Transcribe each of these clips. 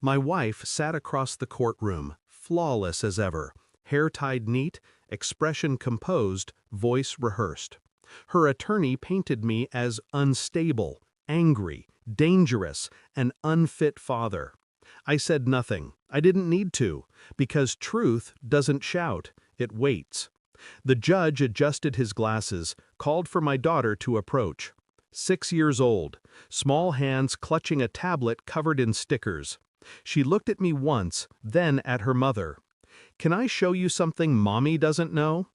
My wife sat across the courtroom, flawless as ever, hair tied neat, expression composed, voice rehearsed. Her attorney painted me as unstable, angry, dangerous, an unfit father. I said nothing. I didn't need to, because truth doesn't shout, it waits. The judge adjusted his glasses, called for my daughter to approach. 6 years old, small hands clutching a tablet covered in stickers. She looked at me once, then at her mother. "Can I show you something Mommy doesn't know?"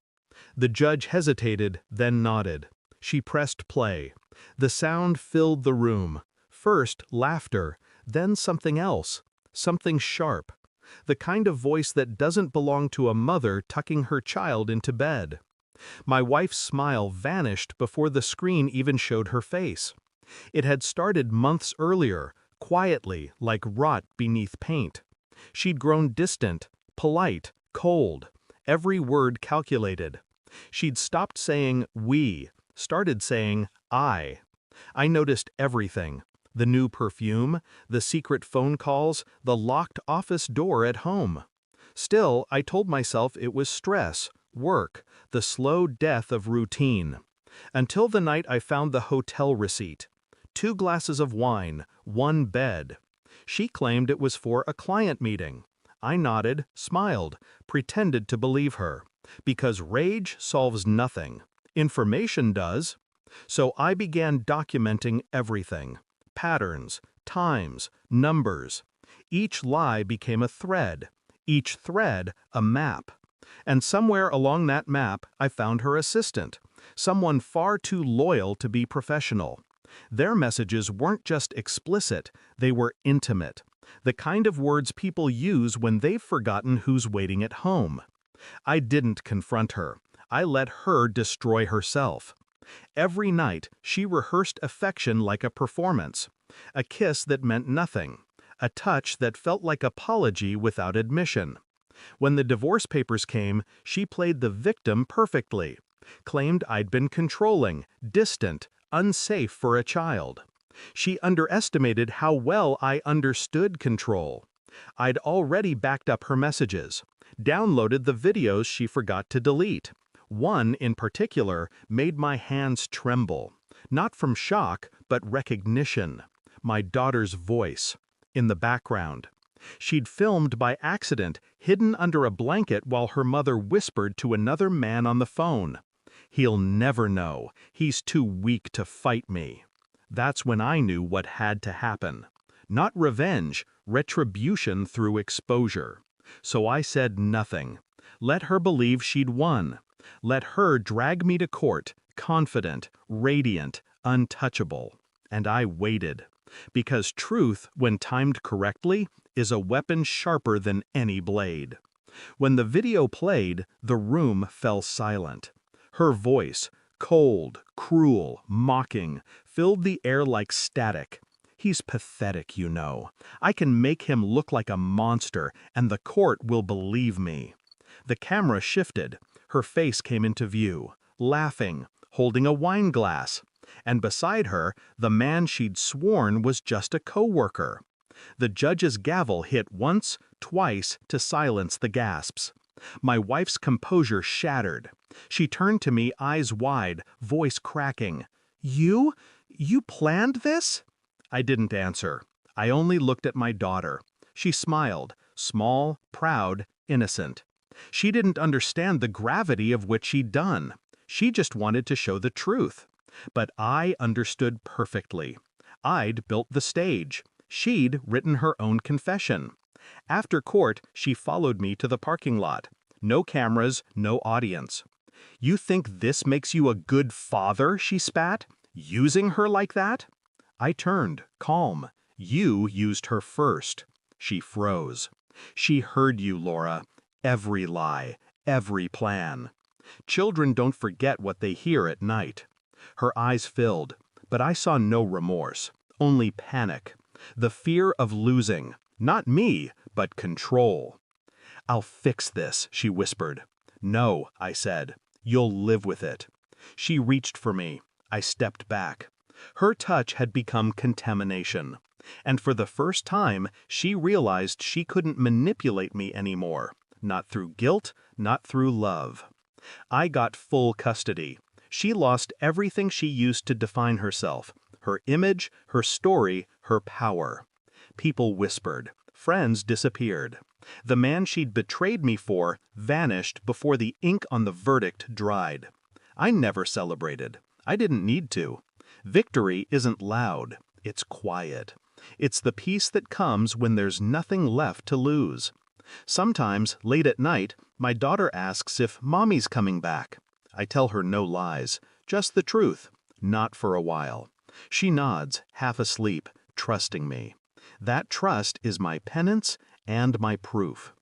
The judge hesitated, then nodded. She pressed play. The sound filled the room. First, laughter, then something else, something sharp. The kind of voice that doesn't belong to a mother tucking her child into bed. My wife's smile vanished before the screen even showed her face. It had started months earlier, quietly, like rot beneath paint. She'd grown distant, polite, cold, every word calculated. She'd stopped saying we, started saying I. I noticed everything. The new perfume, the secret phone calls, the locked office door at home. Still, I told myself it was stress, work, the slow death of routine. Until the night I found the hotel receipt. 2 glasses of wine, 1 bed. She claimed it was for a client meeting. I nodded, smiled, pretended to believe her. Because rage solves nothing. Information does. So I began documenting everything. Patterns, times, numbers. Each lie became a thread. Each thread a map. And somewhere along that map I found her assistant. Someone far too loyal to be professional. Their messages weren't just explicit, they were intimate. The kind of words people use when they've forgotten who's waiting at home. I didn't confront her. I let her destroy herself. Every night, she rehearsed affection like a performance. A kiss that meant nothing. A touch that felt like apology without admission. When the divorce papers came, she played the victim perfectly. Claimed I'd been controlling, distant, unsafe for a child. She underestimated how well I understood control. I'd already backed up her messages. Downloaded the videos she forgot to delete. One, in particular, made my hands tremble. Not from shock, but recognition. My daughter's voice. In the background. She'd filmed by accident, hidden under a blanket while her mother whispered to another man on the phone. "He'll never know. He's too weak to fight me." That's when I knew what had to happen. Not revenge, retribution through exposure. So I said nothing. Let her believe she'd won. Let her drag me to court, confident, radiant, untouchable. And I waited. Because truth, when timed correctly, is a weapon sharper than any blade. When the video played, the room fell silent. Her voice, cold, cruel, mocking, filled the air like static. "He's pathetic, you know. I can make him look like a monster, and the court will believe me." The camera shifted. Her face came into view, laughing, holding a wine glass. And beside her, the man she'd sworn was just a coworker. The judge's gavel hit once, twice, to silence the gasps. My wife's composure shattered. She turned to me, eyes wide, voice cracking. You planned this?" I didn't answer. I only looked at my daughter. She smiled, small, proud, innocent. She didn't understand the gravity of what she'd done. She just wanted to show the truth. But I understood perfectly. I'd built the stage. She'd written her own confession. After court, she followed me to the parking lot. No cameras, no audience. "You think this makes you a good father?" she spat. "Using her like that?" I turned, calm. "You used her first." She froze. "She heard you, Laura. Every lie, every plan. Children don't forget what they hear at night." Her eyes filled, but I saw no remorse, only panic. The fear of losing, not me, but control. "I'll fix this," she whispered. "No," I said. "You'll live with it." She reached for me. I stepped back. Her touch had become contamination. And for the first time, she realized she couldn't manipulate me anymore. Not through guilt, not through love. I got full custody. She lost everything she used to define herself. Her image, her story, her power. People whispered. Friends disappeared. The man she'd betrayed me for vanished before the ink on the verdict dried. I never celebrated. I didn't need to. Victory isn't loud. It's quiet. It's the peace that comes when there's nothing left to lose. Sometimes, late at night, my daughter asks if Mommy's coming back. I tell her no lies, just the truth. Not for a while. She nods, half asleep, trusting me. That trust is my penance and my proof.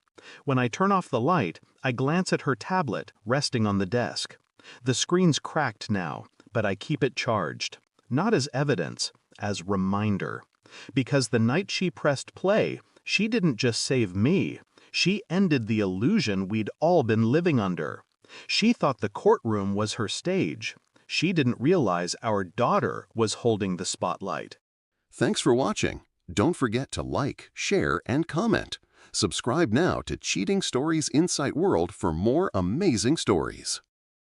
When I turn off the light, I glance at her tablet resting on the desk. The screen's cracked now, but I keep it charged. Not as evidence, as reminder. Because the night she pressed play, she didn't just save me. She ended the illusion we'd all been living under. She thought the courtroom was her stage. She didn't realize our daughter was holding the spotlight. Thanks for watching. Don't forget to like, share, and comment. Subscribe now to Cheating Stories Insight World for more amazing stories.